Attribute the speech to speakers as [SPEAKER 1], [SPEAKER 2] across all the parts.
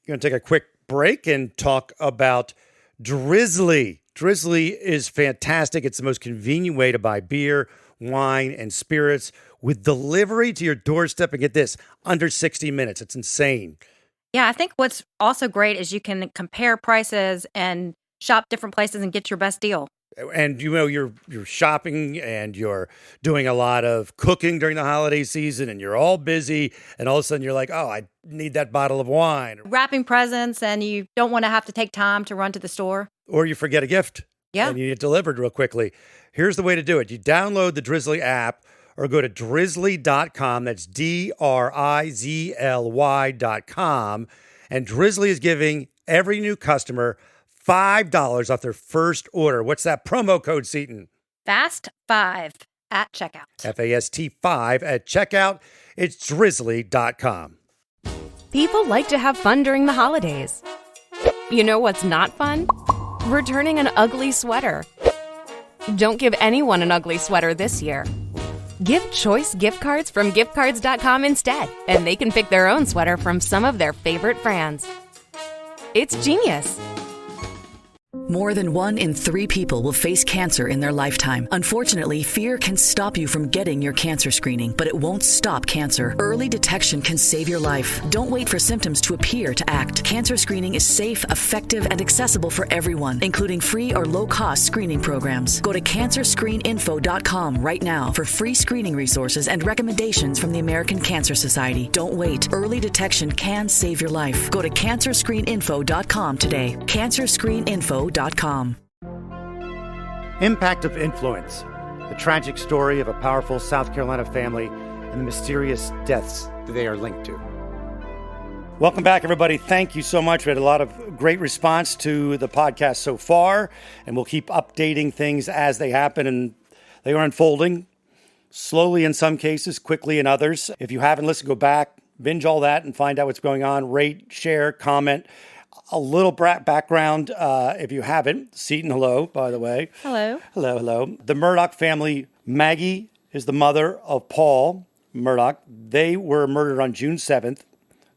[SPEAKER 1] Going to take a quick break and talk about Drizzly. Drizzly is fantastic. It's the most convenient way to buy beer, wine, and spirits with delivery to your doorstep. And get this, under 60 minutes. It's insane.
[SPEAKER 2] Yeah, I think what's also great is you can compare prices and shop different places and get your best deal.
[SPEAKER 1] And you're shopping and you're doing a lot of cooking during the holiday season and you're all busy and all of a sudden you're like, oh, I need that bottle of wine.
[SPEAKER 2] Wrapping presents and you don't want to have to take time to run to the store.
[SPEAKER 1] Or you forget a gift.
[SPEAKER 2] Yeah.
[SPEAKER 1] And you need it delivered real quickly. Here's the way to do it. You download the Drizzly app or go to drizzly.com. That's DRIZLY.com. And Drizzly is giving every new customer $5 off their first order. What's that promo code, Seaton?
[SPEAKER 2] FAST5 at checkout.
[SPEAKER 1] FAST5 at checkout. It's drizzly.com.
[SPEAKER 3] People like to have fun during the holidays. You know what's not fun? Returning an ugly sweater. Don't give anyone an ugly sweater this year. Give Choice gift cards from giftcards.com instead, and they can pick their own sweater from some of their favorite brands. It's genius.
[SPEAKER 4] More than 1 in 3 people will face cancer in their lifetime. Unfortunately, fear can stop you from getting your cancer screening, but it won't stop cancer. Early detection can save your life. Don't wait for symptoms to appear to act. Cancer screening is safe, effective, and accessible for everyone, including free or low-cost screening programs. Go to cancerscreeninfo.com right now for free screening resources and recommendations from the American Cancer Society. Don't wait. Early detection can save your life. Go to cancerscreeninfo.com today. Cancerscreeninfo.com.
[SPEAKER 1] Impact of Influence, the tragic story of a powerful South Carolina family and the mysterious deaths that they are linked to. Welcome back, everybody. Thank you so much. We had a lot of great response to the podcast so far, and we'll keep updating things as they happen, and they are unfolding slowly in some cases, quickly in others. If you haven't listened, go back, binge all that, and find out what's going on. Rate, share, comment. A little background, if you haven't. Seaton, hello, by the way.
[SPEAKER 2] Hello.
[SPEAKER 1] Hello. The Murdoch family, Maggie is the mother of Paul Murdoch. They were murdered on June 7th.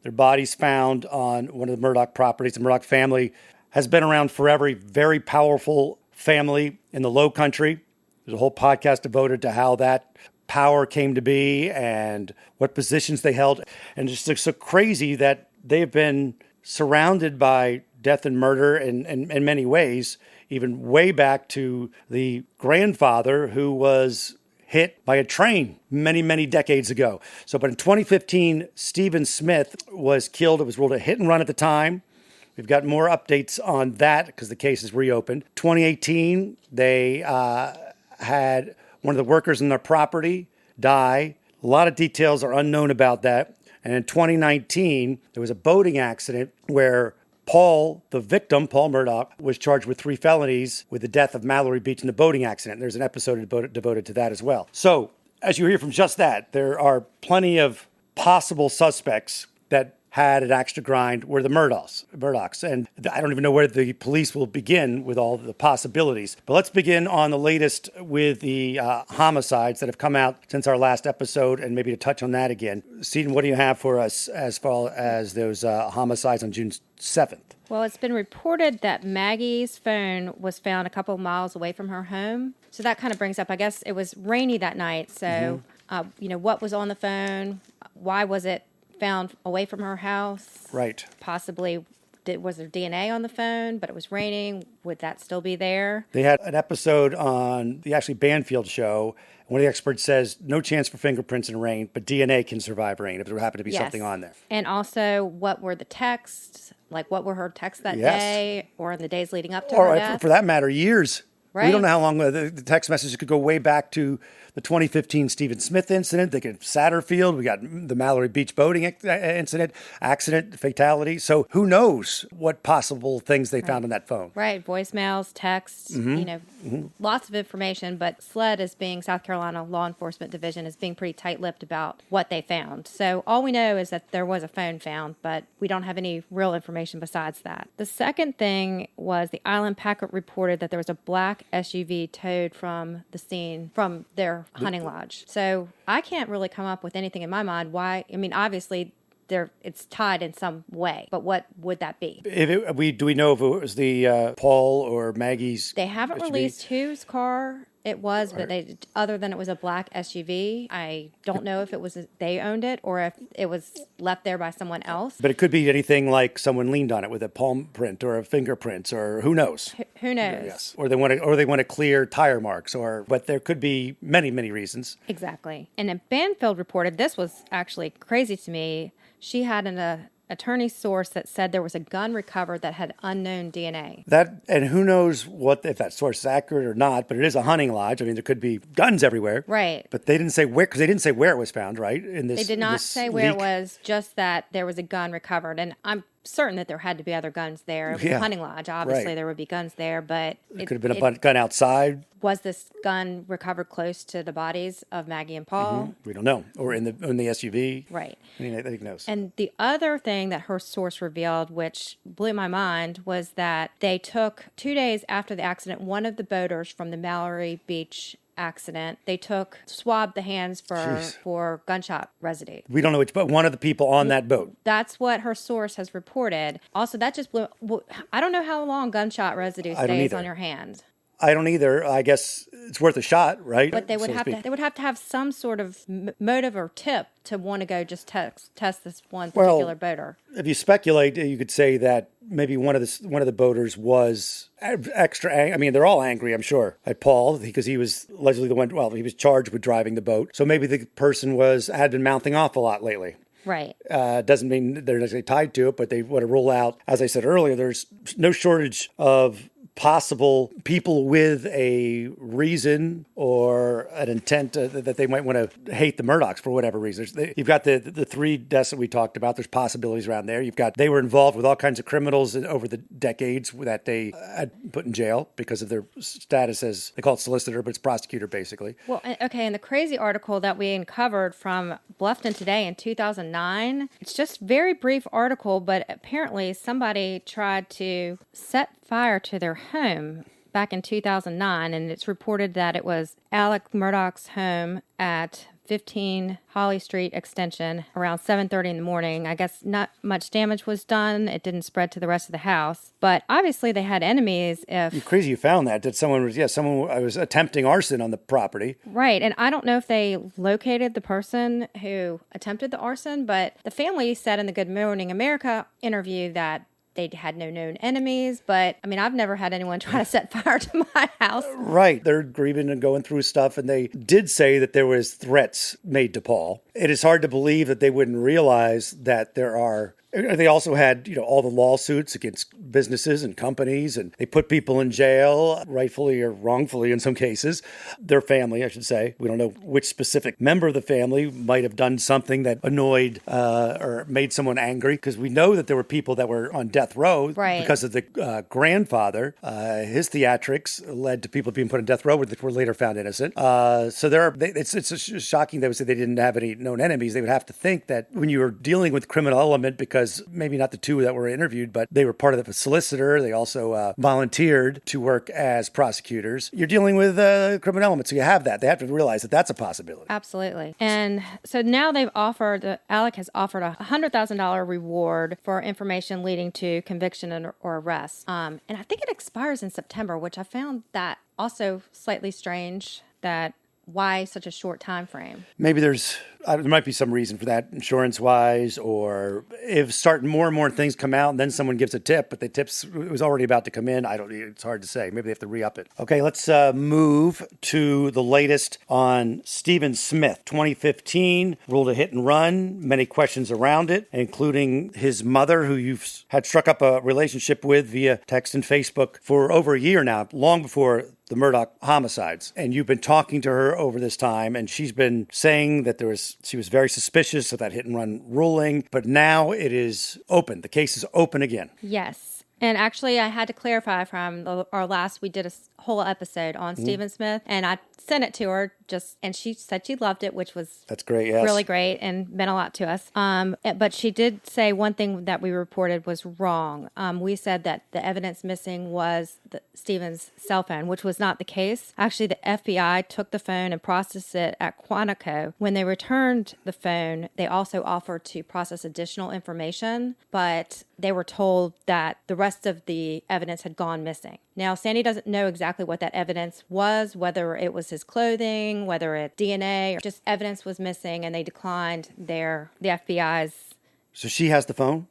[SPEAKER 1] Their bodies found on one of the Murdoch properties. The Murdoch family has been around forever, a very powerful family in the Low Country. There's a whole podcast devoted to how that power came to be and what positions they held. And it's just so crazy that they've been surrounded by death and murder in many ways, even way back to the grandfather who was hit by a train many decades ago. But in 2015, Stephen Smith was killed. It was ruled a hit and run at the time. We've got more updates on that because the case is reopened. 2018, they had one of the workers in their property die. A lot of details are unknown about that. And in 2019, there was a boating accident where Paul, the victim, Paul Murdoch, was charged with 3 felonies with the death of Mallory Beach in the boating accident. There's an episode devoted to that as well. So, as you hear from just that, there are plenty of possible suspects that had an axe to grind were the Murdochs. And I don't even know where the police will begin with all the possibilities. But let's begin on the latest with the homicides that have come out since our last episode, and maybe to touch on that again. Seaton, what do you have for us as far as those homicides on June 7th?
[SPEAKER 2] Well, it's been reported that Maggie's phone was found a couple of miles away from her home. So that kind of brings up, I guess it was rainy that night. So, what was on the phone? Why was it found away from her house?
[SPEAKER 1] Right.
[SPEAKER 2] Possibly, was there DNA on the phone, but it was raining? Would that still be there?
[SPEAKER 1] They had an episode on the Banfield show. One of the experts says, no chance for fingerprints in rain, but DNA can survive rain if there happened to be something on there.
[SPEAKER 2] And also, what were the texts? Like, what were her texts that day or in the days leading up to her death?
[SPEAKER 1] Or, for that matter, years.
[SPEAKER 2] Right.
[SPEAKER 1] We don't know how long the text messages could go way back to the 2015 Stephen Smith incident. They could Satterfield. We got the Mallory Beach boating incident, accident, fatality. So who knows what possible things they found on that phone.
[SPEAKER 2] Right. Voicemails, texts, lots of information. But SLED South Carolina Law Enforcement Division is being pretty tight-lipped about what they found. So all we know is that there was a phone found, but we don't have any real information besides that. The second thing was the Island Packet reported that there was a black SUV towed from the scene, from their hunting lodge. So I can't really come up with anything in my mind why. I mean, obviously, it's tied in some way. But what would that be?
[SPEAKER 1] Do we know if it was the Paul or Maggie's?
[SPEAKER 2] They haven't
[SPEAKER 1] SUV?
[SPEAKER 2] released whose car it was, but other than it was a black SUV, I don't know if it was they owned it or if it was left there by someone else.
[SPEAKER 1] But it could be anything like someone leaned on it with a palm print or a fingerprint, or who knows?
[SPEAKER 2] Who knows?
[SPEAKER 1] Yes. Or they want to clear tire marks, but there could be many reasons.
[SPEAKER 2] Exactly. And then Banfield reported, this was actually crazy to me. She had an attorney source that said there was a gun recovered that had unknown DNA.
[SPEAKER 1] And who knows if that source is accurate or not, but it is a hunting lodge. I mean, there could be guns everywhere.
[SPEAKER 2] Right.
[SPEAKER 1] But they didn't say where, because they didn't say where it was found, right?
[SPEAKER 2] They did not say where it was, just that there was a gun recovered. And I'm certain that there had to be other guns there. It was a hunting lodge. Obviously, there would be guns there, but
[SPEAKER 1] it could have been a gun outside.
[SPEAKER 2] Was this gun recovered close to the bodies of Maggie and Paul?
[SPEAKER 1] Mm-hmm. We don't know. Or in the SUV.
[SPEAKER 2] Right.
[SPEAKER 1] Who knows?
[SPEAKER 2] And the other thing that her source revealed, which blew my mind, was that they took 2 days after the accident, one of the boaters from the Mallory Beach accident, they swabbed the hands for gunshot residue.
[SPEAKER 1] We don't know which, but one of the people on that boat.
[SPEAKER 2] That's what her source has reported. Also, that just blew. I don't know how long gunshot residue stays on your hands.
[SPEAKER 1] I don't either. I guess it's worth a shot, right?
[SPEAKER 2] But they would have to have some sort of motive or tip to want to go just test this one particular boater.
[SPEAKER 1] If you speculate, you could say that maybe one of the boaters was extra angry. I mean, they're all angry, I'm sure, at Paul, because he was allegedly the one. Well, he was charged with driving the boat, so maybe the person had been mouthing off a lot lately.
[SPEAKER 2] Right.
[SPEAKER 1] Doesn't mean they're necessarily tied to it, but they want to rule out, as I said earlier, there's no shortage of possible people with a reason or an intent that they might want to hate the Murdochs for whatever reason. You've got the 3 deaths that we talked about. There's possibilities around there. They were involved with all kinds of criminals over the decades that they had put in jail because of their status as, they call it solicitor, but it's prosecutor basically.
[SPEAKER 2] Well, okay, and the crazy article that we uncovered from Bluffton Today in 2009, it's just a very brief article, but apparently somebody tried to set fire to their home back in 2009, and it's reported that it was Alec Murdaugh's home at 15 Holly Street Extension around 7:30 in the morning. I guess not much damage was done. It didn't spread to the rest of the house, but obviously they had enemies. You're
[SPEAKER 1] crazy you found that someone was attempting arson on the property.
[SPEAKER 2] Right, and I don't know if they located the person who attempted the arson, but the family said in the Good Morning America interview that they had no known enemies, but I mean, I've never had anyone try to set fire to my house.
[SPEAKER 1] Right. They're grieving and going through stuff, and they did say that there was threats made to Paul. It is hard to believe that they wouldn't realize that they also had, all the lawsuits against businesses and companies, and they put people in jail, rightfully or wrongfully in some cases. Their family, I should say. We don't know which specific member of the family might have done something that annoyed or made someone angry, because we know that there were people that were on death row because of the grandfather. His theatrics led to people being put on death row, which were later found innocent. So it's shocking they would say they didn't have any known enemies. They would have to think that when you were dealing with criminal element, because maybe not the 2 that were interviewed, but they were part of the solicitor. They also volunteered to work as prosecutors. You're dealing with criminal elements, so you have that. They have to realize that that's a possibility.
[SPEAKER 2] Absolutely. And so now Alec has offered a $100,000 reward for information leading to conviction or arrest. And I think it expires in September, which I found that also slightly strange. Why such a short time frame? Maybe
[SPEAKER 1] there might be some reason for that, insurance-wise, or if more and more things come out and then someone gives a tip, but the tips was already about to come in. It's hard to say. Maybe they have to re-up it. Okay, let's move to the latest on Stephen Smith. 2015, ruled a hit and run. Many questions around it, including his mother, who you've had struck up a relationship with via text and Facebook for over a year now, long before the Murdoch homicides. And you've been talking to her over this time, and she's been saying that she was very suspicious of that hit and run ruling, but now it is open. The case is open again.
[SPEAKER 2] Yes. And actually, I had to clarify from our last, we did a whole episode on Stephen Smith, and I sent it to her and she said she loved it, which was
[SPEAKER 1] That's great, yes.
[SPEAKER 2] really great and meant a lot to us. But she did say one thing that we reported was wrong. We said that the evidence missing was Stephen's cell phone, which was not the case. Actually, the FBI took the phone and processed it at Quantico. When they returned the phone, they also offered to process additional information, but they were told that the rest of the evidence had gone missing. Now, Sandy doesn't know exactly what that evidence was, whether it was his clothing, whether it's DNA, or just evidence was missing, and they declined the FBI's.
[SPEAKER 1] So she has the phone?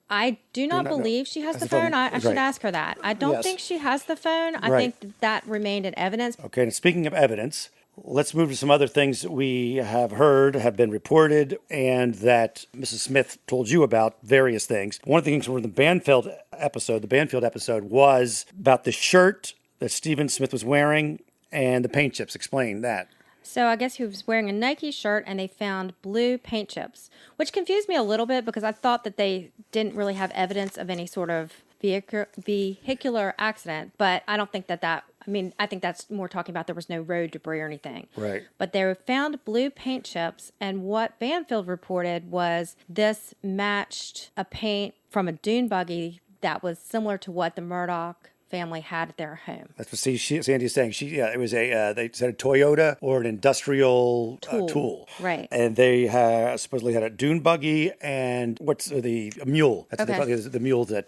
[SPEAKER 2] I do not believe she has the phone. I should ask her that. I don't think she has the phone. I think that remained in evidence.
[SPEAKER 1] Okay, and speaking of evidence, let's move to some other things that we have heard, have been reported, and that Mrs. Smith told you about various things. One of the things from the Banfield episode was about the shirt that Stephen Smith was wearing and the paint chips. Explain that.
[SPEAKER 2] So I guess he was wearing a Nike shirt and they found blue paint chips, which confused me a little bit because I thought that they didn't really have evidence of any sort of vehicular accident, but I don't think I think that's more talking about there was no road debris or anything.
[SPEAKER 1] Right.
[SPEAKER 2] But they found blue paint chips, and what Banfield reported was this matched a paint from a dune buggy that was similar to what the Murdoch family had at their home.
[SPEAKER 1] That's what Sandy is saying. It was they said a Toyota or an industrial tool.
[SPEAKER 2] Right.
[SPEAKER 1] And they supposedly had a dune buggy and a mule. That's the mule that,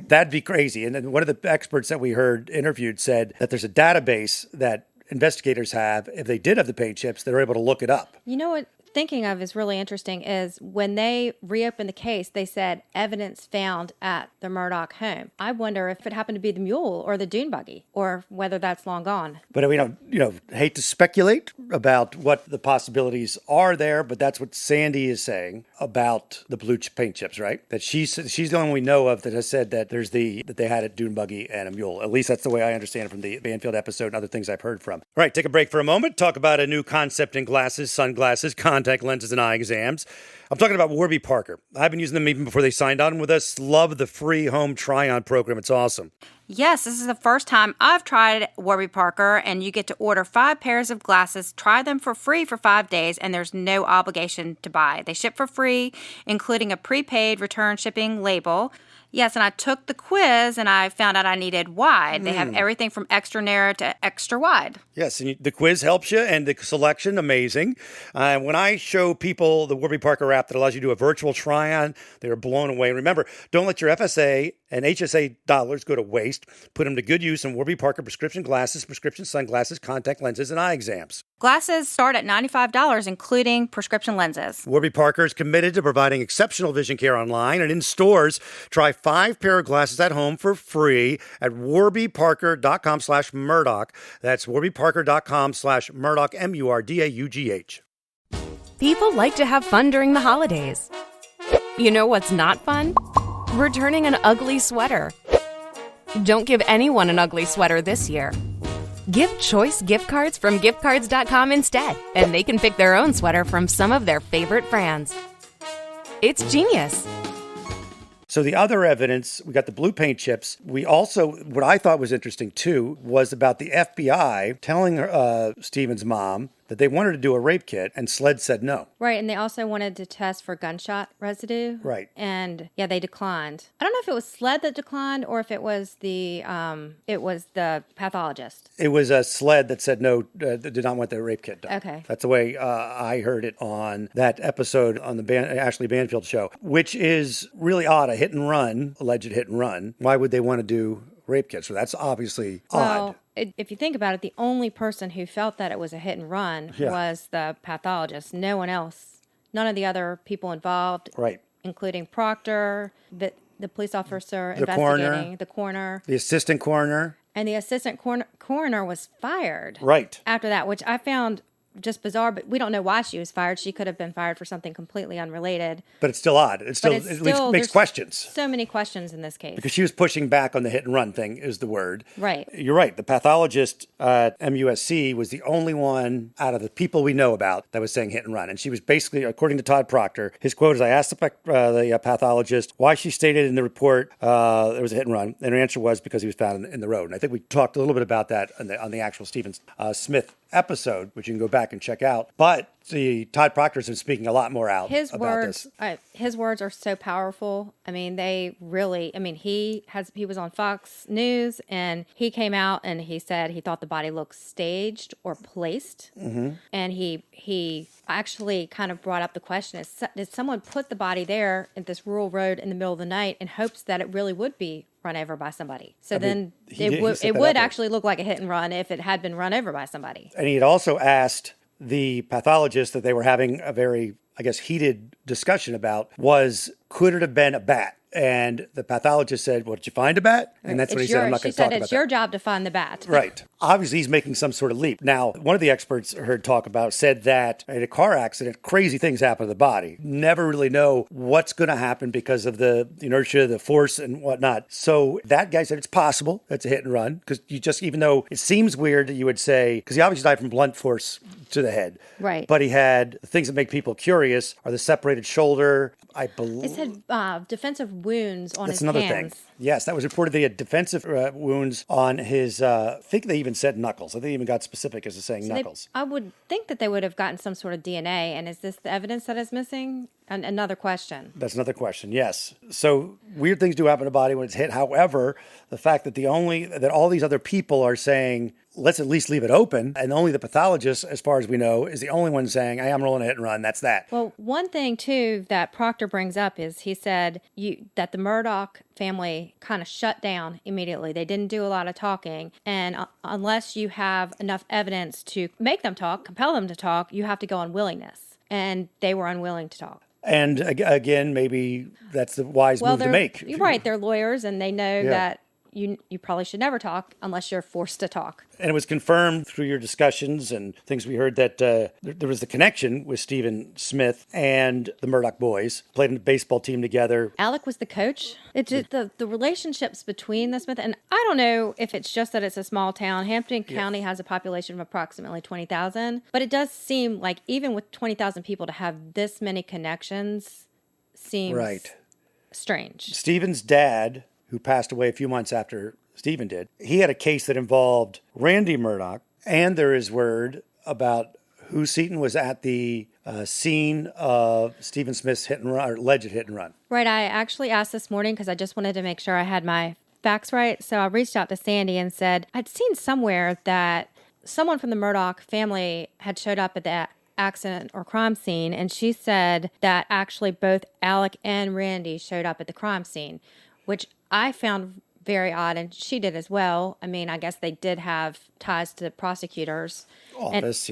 [SPEAKER 1] that'd be crazy. And then one of the experts that we heard interviewed said that there's a database that investigators have. If they did have the paint chips, they're able to look it up.
[SPEAKER 2] You know what? Thinking of is really interesting is when they reopened the case, they said evidence found at the Murdoch home. I wonder if it happened to be the mule or the dune buggy, or whether that's long gone.
[SPEAKER 1] But we don't, hate to speculate about what the possibilities are there, but that's what Sandy is saying about the blue paint chips, right? That she's the only one we know of that has said that that they had a dune buggy and a mule. At least that's the way I understand it from the Banfield episode and other things I've heard from. All right, take a break for a moment. Talk about a new concept in glasses, sunglasses, contact lenses, and eye exams. I'm talking about Warby Parker. I've been using them even before they signed on with us. Love the free home try-on program. It's awesome.
[SPEAKER 5] Yes, this is the first time I've tried Warby Parker, and you get to order 5 pairs of glasses, try them for free for 5 days, and there's no obligation to buy. They ship for free, including a prepaid return shipping label. Yes, and I took the quiz, and I found out I needed wide. They have everything from extra narrow to extra wide.
[SPEAKER 1] Yes, and the quiz helps you, and the selection, amazing. When I show people the Warby Parker app that allows you to do a virtual try-on, they're blown away. Remember, don't let your FSA and HSA dollars go to waste. Put them to good use in Warby Parker prescription glasses, prescription sunglasses, contact lenses, and eye exams.
[SPEAKER 5] Glasses start at $95, including prescription lenses.
[SPEAKER 1] Warby Parker is committed to providing exceptional vision care online and in stores. Try 5 pair of glasses at home for free at warbyparker.com/Murdoch. That's warbyparker.com/Murdoch, Murdaugh.
[SPEAKER 3] People like to have fun during the holidays. You know what's not fun? Returning an ugly sweater. Don't give anyone an ugly sweater this year. Give choice gift cards from giftcards.com instead, and they can pick their own sweater from some of their favorite brands. It's genius.
[SPEAKER 1] So the other evidence, we got the blue paint chips. We also, what I thought was interesting too, was about the FBI telling Stephen's mom that they wanted to do a rape kit, and SLED said no.
[SPEAKER 2] Right, and they also wanted to test for gunshot residue.
[SPEAKER 1] Right.
[SPEAKER 2] And yeah, they declined. I don't know if it was SLED that declined or if it was the pathologist.
[SPEAKER 1] It was a SLED that said no, did not want the rape kit done.
[SPEAKER 2] Okay.
[SPEAKER 1] That's the way I heard it on that episode on the Ashley Banfield show, which is really odd, alleged hit and run. Why would they want to do rape kits? So that's obviously odd.
[SPEAKER 2] If you think about it, the only person who felt that it was a hit and run was the pathologist. No one else. None of the other people involved,
[SPEAKER 1] right,
[SPEAKER 2] including Proctor, the police officer investigating, the coroner,
[SPEAKER 1] the assistant coroner.
[SPEAKER 2] And the assistant coroner was fired.
[SPEAKER 1] Right.
[SPEAKER 2] After that, which I found just bizarre, but we don't know why she was fired. She could have been fired for something completely unrelated.
[SPEAKER 1] But it's still odd. It at least makes
[SPEAKER 2] there's
[SPEAKER 1] questions.
[SPEAKER 2] So many questions in this case.
[SPEAKER 1] Because she was pushing back on the hit and run thing is the word.
[SPEAKER 2] Right.
[SPEAKER 1] You're right. The pathologist at MUSC was the only one out of the people we know about that was saying hit and run. And she was basically, according to Todd Proctor, his quote is, I asked the pathologist why she stated in the report there was a hit and run. And her answer was because he was found in the road. And I think we talked a little bit about that on the actual Stephen Smith episode, which you can go back and check out. But the Todd Proctor's been speaking a lot more out about this.
[SPEAKER 2] His words are so powerful. I mean, he was on Fox News, and he came out and he said he thought the body looked staged or placed. Mm-hmm. And he actually kind of brought up the question, did someone put the body there at this rural road in the middle of the night in hopes that it really would be run over by somebody? So it would actually look like a hit and run if it had been run over by somebody.
[SPEAKER 1] And he had also asked the pathologist that they were having a very, I guess, heated discussion about could it have been a bat? And the pathologist said, well, did you find a bat? And that's what he said, I'm not going to talk about that.
[SPEAKER 2] She said it's your job to find the bat.
[SPEAKER 1] Right. Obviously, he's making some sort of leap. Now, one of the experts I heard talk about said that in a car accident, crazy things happen to the body. Never really know what's going to happen because of the inertia, the force, and whatnot. So that guy said it's possible it's a hit and run, because even though it seems weird that you would say, because he obviously died from blunt force to the head.
[SPEAKER 2] Right.
[SPEAKER 1] But he had things that make people curious are the separated shoulder, I believe.
[SPEAKER 2] It said defensive wounds on his hands.
[SPEAKER 1] That's another thing. Yes, that was reported that he had defensive wounds on his, I think they even said knuckles. I think they even got specific as to saying knuckles.
[SPEAKER 2] I would think that they would have gotten some sort of DNA. And is this the evidence that is missing? Another question.
[SPEAKER 1] That's another question, yes. So weird things do happen to the body when it's hit. However, the fact that that all these other people are saying, let's at least leave it open, and only the pathologist, as far as we know, is the only one saying, hey, I'm rolling a hit and run, that's that.
[SPEAKER 2] Well, one thing, too, that Proctor brings up is he said that the Murdoch family kind of shut down immediately. They didn't do a lot of talking, and unless you have enough evidence to make them talk, compel them to talk, you have to go on willingness, and they were unwilling to talk.
[SPEAKER 1] And again, maybe that's the wise move to make.
[SPEAKER 2] You're right. They're lawyers, and they know that you probably should never talk unless you're forced to talk.
[SPEAKER 1] And it was confirmed through your discussions and things we heard that there was the connection with Stephen Smith and the Murdoch boys. Played in a baseball team together.
[SPEAKER 2] Alec was the coach. It's just the relationships between the Smith, and I don't know if it's just that it's a small town. Hampton County has a population of approximately 20,000, but it does seem like even with 20,000 people to have this many connections seems strange.
[SPEAKER 1] Stephen's dad, who passed away a few months after Stephen did, he had a case that involved Randy Murdoch, and there is word about who Seaton was at the scene of Stephen Smith's hit and run, or alleged hit and run.
[SPEAKER 2] Right. I actually asked this morning because I just wanted to make sure I had my facts right. So I reached out to Sandy and said, I'd seen somewhere that someone from the Murdoch family had showed up at the accident or crime scene, and she said that actually both Alec and Randy showed up at the crime scene, which I found very odd, and she did as well. I mean, I guess they did have ties to the prosecutor's
[SPEAKER 1] office,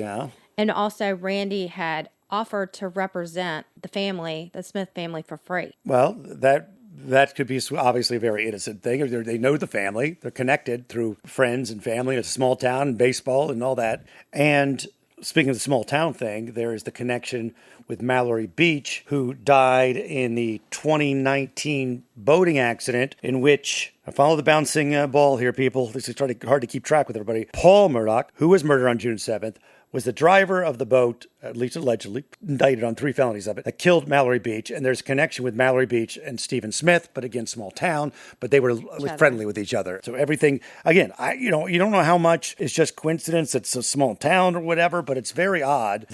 [SPEAKER 2] and also Randy had offered to represent the family, the Smith family, for free.
[SPEAKER 1] Well, that could be obviously a very innocent thing. They know the family. They're connected through friends and family. It's a small town and baseball and all that. And speaking of the small town thing, there is the connection with Mallory Beach, who died in the 2019 boating accident in which, I follow the bouncing ball here, people. This is hard to keep track with everybody. Paul Murdoch, who was murdered on June 7th, was the driver of the boat, at least allegedly, indicted on 3 felonies of it, that killed Mallory Beach. And there's a connection with Mallory Beach and Stephen Smith, but again, small town, but they were friendly with each other. So everything, again, you don't know how much is just coincidence, it's a small town or whatever, but it's very odd.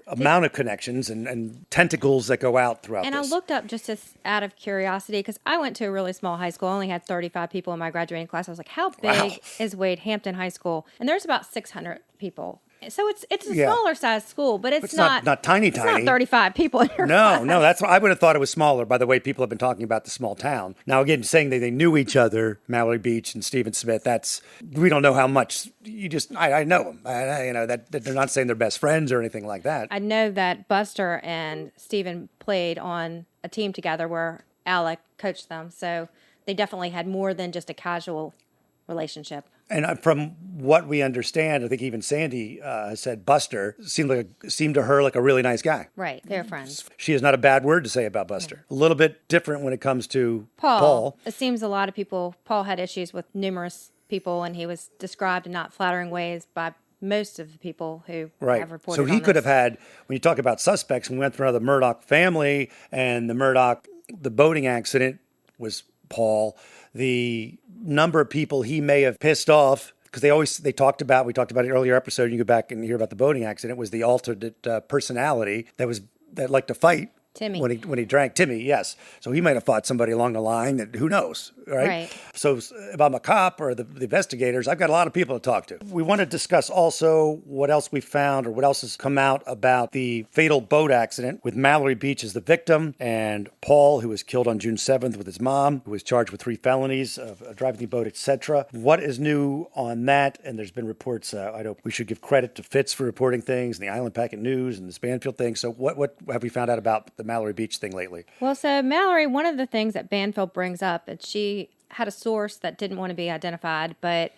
[SPEAKER 1] Amount of connections and tentacles that go out throughout
[SPEAKER 2] and
[SPEAKER 1] this.
[SPEAKER 2] I looked up just out of curiosity, because I went to a really small high school. I only had 35 people in my graduating class. I was like, how big is Wade Hampton High School? And there's about 600 people. So it's a smaller size school, but it's not
[SPEAKER 1] tiny.
[SPEAKER 2] It's not 35 people in your class.
[SPEAKER 1] No, that's I would have thought it was smaller by the way people have been talking about the small town. Now again, saying that they knew each other, Mallory Beach and Stephen Smith, we don't know how much. I know them. That they're not saying they're best friends or anything like that.
[SPEAKER 2] I know that Buster and Stephen played on a team together where Alec coached them, so they definitely had more than just a casual relationship.
[SPEAKER 1] And from what we understand, I think even Sandy said Buster seemed to her like a really nice guy.
[SPEAKER 2] Right. They're friends.
[SPEAKER 1] She has not a bad word to say about Buster. A little bit different when it comes to Paul.
[SPEAKER 2] It seems a lot of people, Paul had issues with numerous people, and he was described in not flattering ways by most of the people who have reported
[SPEAKER 1] So he
[SPEAKER 2] on
[SPEAKER 1] could
[SPEAKER 2] this.
[SPEAKER 1] have had, when you talk about suspects, when we went through the Murdoch family and the boating accident was Paul. The number of people he may have pissed off, because we talked about it in an earlier episode, you can go back and hear about the boating accident, was the alternate personality that liked to fight.
[SPEAKER 2] Timmy.
[SPEAKER 1] When he drank, Timmy, yes. So he might have fought somebody along the line that, who knows, right?
[SPEAKER 2] Right.
[SPEAKER 1] So if I'm a cop or the investigators, I've got a lot of people to talk to. We want to discuss also what else we found or what else has come out about the fatal boat accident with Mallory Beach as the victim and Paul, who was killed on June 7th with his mom, who was charged with 3 felonies of driving the boat, etc. What is new on that? And there's been reports, I know we should give credit to Fitz for reporting things, and the Island Packet News and the Spanfield thing. So what have we found out about the Mallory Beach thing lately?
[SPEAKER 2] Well, so Mallory, one of the things that Banfield brings up, and she had a source that didn't want to be identified, but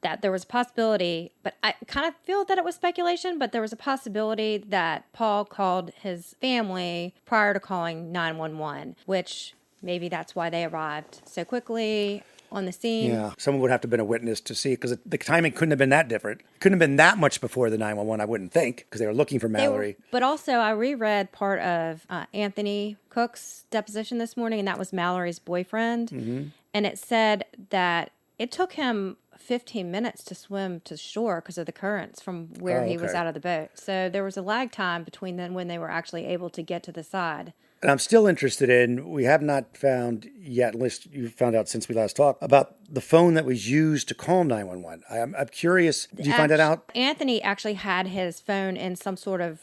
[SPEAKER 2] that there was a possibility, but I kind of feel that it was speculation, but there was a possibility that Paul called his family prior to calling 911, which maybe that's why they arrived so quickly on the scene.
[SPEAKER 1] Yeah, someone would have to have been a witness to see it, because the timing couldn't have been that different. Couldn't have been that much before the 911, I wouldn't think, because they were looking for Mallory.
[SPEAKER 2] But also, I reread part of Anthony Cook's deposition this morning, and that was Mallory's boyfriend. Mm-hmm. And it said that it took him 15 minutes to swim to shore because of the currents from where he was out of the boat. So there was a lag time between then when they were actually able to get to the side.
[SPEAKER 1] And I'm still interested in, we have not found yet, unless you found out since we last talked, about the phone that was used to call 911. I'm curious, did you find that out?
[SPEAKER 2] Anthony actually had his phone in some sort of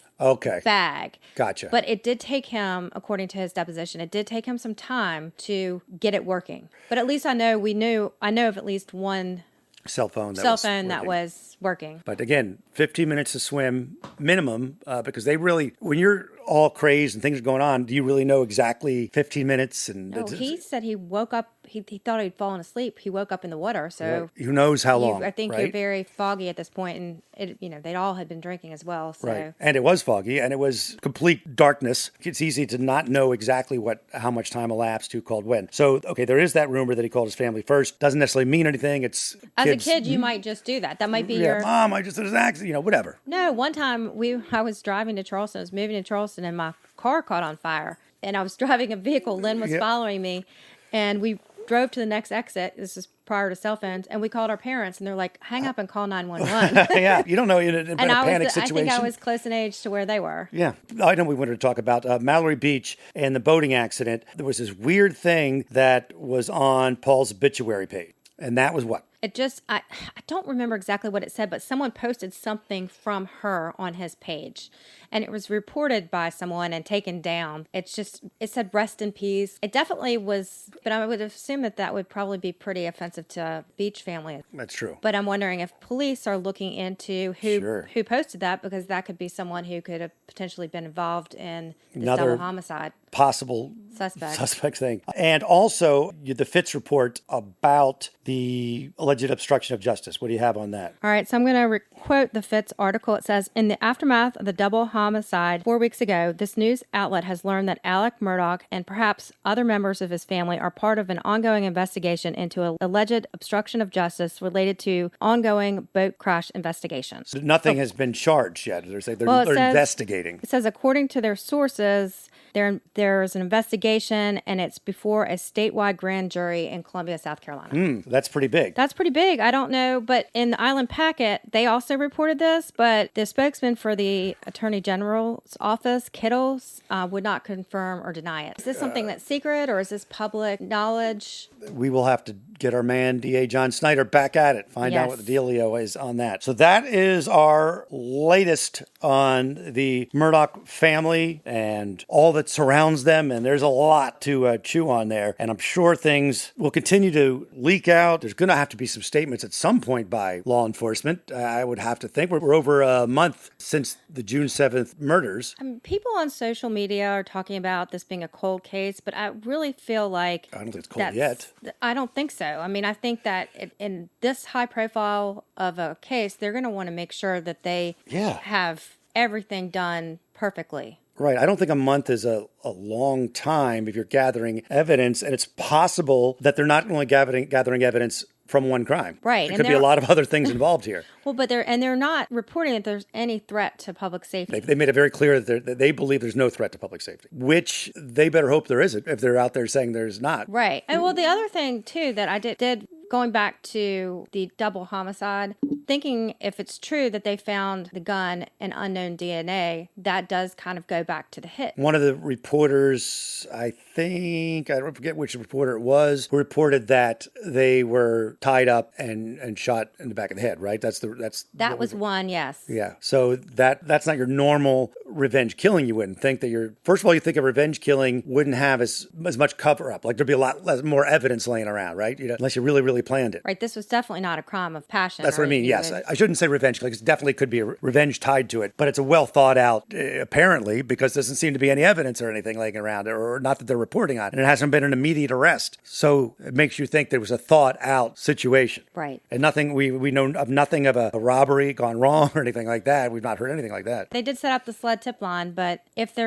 [SPEAKER 2] bag.
[SPEAKER 1] Gotcha.
[SPEAKER 2] But it did take him, according to his deposition, it did take him some time to get it working. But at least I know of at least one
[SPEAKER 1] cell phone
[SPEAKER 2] that was working.
[SPEAKER 1] But again, 15 minutes to swim minimum, because they really, when you're all crazed and things are going on, do you really know exactly 15 minutes? And
[SPEAKER 2] no, he said he woke up, he thought he'd fallen asleep. He woke up in the water, so
[SPEAKER 1] who knows how long?
[SPEAKER 2] I think
[SPEAKER 1] right?
[SPEAKER 2] you're very foggy at this point, and they all had been drinking as well. So.
[SPEAKER 1] Right, and it was foggy, and it was complete darkness. It's easy to not know exactly how much time elapsed, who called when. So, okay, there is that rumor that he called his family first. Doesn't necessarily mean anything. It's
[SPEAKER 2] as a kid, you might just do that. That might be your
[SPEAKER 1] mom. I just did an accident, whatever.
[SPEAKER 2] No, one time I was driving to Charleston. I was moving to Charleston, and my car caught on fire. And I was driving a vehicle. Lynn was following me, and we drove to the next exit. This is prior to cell phones, and we called our parents, and they're like, "Hang up and call 911."
[SPEAKER 1] Yeah, you don't know in a panic situation.
[SPEAKER 2] I think I was close in age to where they were.
[SPEAKER 1] Yeah, I know we wanted to talk about Mallory Beach and the boating accident. There was this weird thing that was on Paul's obituary page, and that was what?
[SPEAKER 2] It just, I don't remember exactly what it said, but someone posted something from her on his page. And it was reported by someone and taken down. It said rest in peace. It definitely was, but I would assume that would probably be pretty offensive to a Beach family.
[SPEAKER 1] That's true.
[SPEAKER 2] But I'm wondering if police are looking into who posted that, because that could be someone who could have potentially been involved in this double homicide.
[SPEAKER 1] Possible
[SPEAKER 2] suspect
[SPEAKER 1] thing. And also the Fitz report about the alleged obstruction of justice. What do you have on that?
[SPEAKER 2] All right, so I'm going to quote the Fitz article. It says, in the aftermath of the double homicide 4 weeks ago, this news outlet has learned that Alec Murdoch and perhaps other members of his family are part of an ongoing investigation into an alleged obstruction of justice related to ongoing boat crash investigations.
[SPEAKER 1] So nothing has been charged yet. They're investigating.
[SPEAKER 2] It says, according to their sources, there's an investigation, and it's before a statewide grand jury in Columbia, South Carolina.
[SPEAKER 1] That's pretty big.
[SPEAKER 2] That's pretty big. I don't know, but in the Island Packet, they also reported this, but the spokesman for the Attorney General's office, Kittles, would not confirm or deny it. Is this something that's secret, or is this public knowledge?
[SPEAKER 1] We will have to get our man, DA John Snyder, back at it, find out what the dealio is on that. So that is our latest on the Murdoch family and all that surrounds them. And there's a lot to chew on there. And I'm sure things will continue to leak out. There's going to have to be some statements at some point by law enforcement. I would have to think. We're over a month since the June 7th murders.
[SPEAKER 2] People on social media are talking about this being a cold case, but I really feel like...
[SPEAKER 1] I don't think it's cold yet.
[SPEAKER 2] I don't think so. I mean, I think that in this high profile of a case, they're going to want to make sure that they have everything done perfectly.
[SPEAKER 1] Right. I don't think a month is a long time if you're gathering evidence, and it's possible that they're not only gathering evidence from one crime.
[SPEAKER 2] Right.
[SPEAKER 1] There could be a lot of other things involved here.
[SPEAKER 2] Well, but they're not reporting that there's any threat to public safety.
[SPEAKER 1] They made it very clear that they believe there's no threat to public safety, which they better hope there isn't if they're out there saying there's not.
[SPEAKER 2] Right. And well, the other thing, too, that I did going back to the double homicide, thinking if it's true that they found the gun and unknown DNA, that does kind of go back to the hit.
[SPEAKER 1] One of the reporters, I don't forget which reporter it was, who reported that they were tied up and shot in the back of the head, right?
[SPEAKER 2] That was one, yes.
[SPEAKER 1] Yeah. So that's not your normal revenge killing. You wouldn't think that first of all, you think a revenge killing wouldn't have as much cover up. Like there'd be a lot more evidence laying around, right? Unless you really, really planned it.
[SPEAKER 2] Right. This was definitely not a crime of passion.
[SPEAKER 1] That's what I mean. Yes. I shouldn't say revenge killing. It definitely could be a revenge tied to it, but it's a well thought out, apparently, because there doesn't seem to be any evidence or anything laying around, or not that they're reporting on, and it hasn't been an immediate arrest. So it makes you think there was a thought out situation.
[SPEAKER 2] Right.
[SPEAKER 1] And nothing, we know of nothing of a robbery gone wrong or anything like that. We've not heard anything like that.
[SPEAKER 2] They did set up the sled tip line, but if they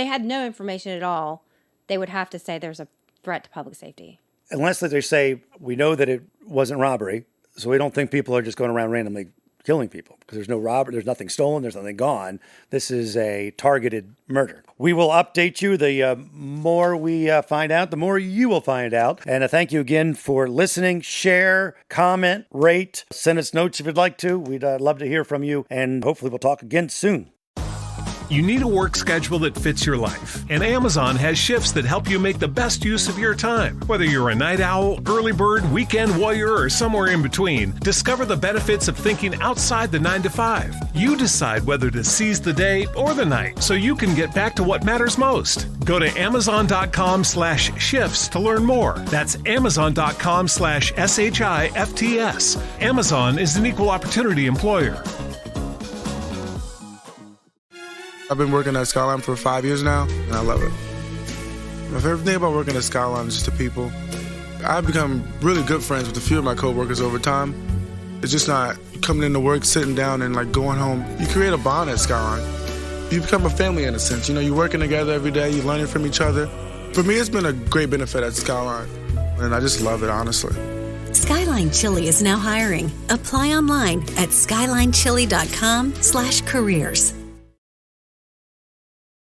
[SPEAKER 2] had no information at all, they would have to say there's a threat to public safety.
[SPEAKER 1] Unless they say, we know that it wasn't robbery, so we don't think people are just going around randomly killing people, because there's no robbery, there's nothing stolen, there's nothing gone. This is a targeted murder. We will update you. The more we find out, the more you will find out. And thank you again for listening. Share, comment, rate, send us notes if you'd like to. We'd love to hear from you, and hopefully we'll talk again soon.
[SPEAKER 6] You need a work schedule that fits your life, and Amazon has shifts that help you make the best use of your time. Whether you're a night owl, early bird, weekend warrior, or somewhere in between, discover the benefits of thinking outside the 9 to 5. You decide whether to seize the day or the night so you can get back to what matters most. Go to Amazon.com/shifts to learn more. That's Amazon.com/SHIFTS. Amazon is an equal opportunity employer.
[SPEAKER 7] I've been working at Skyline for 5 years now, and I love it. My favorite thing about working at Skyline is just the people. I've become really good friends with a few of my coworkers over time. It's just not coming into work, sitting down, and going home. You create a bond at Skyline. You become a family in a sense. You're working together every day, you're learning from each other. For me, it's been a great benefit at Skyline, and I just love it, honestly.
[SPEAKER 8] Skyline Chili is now hiring. Apply online at skylinechili.com/careers.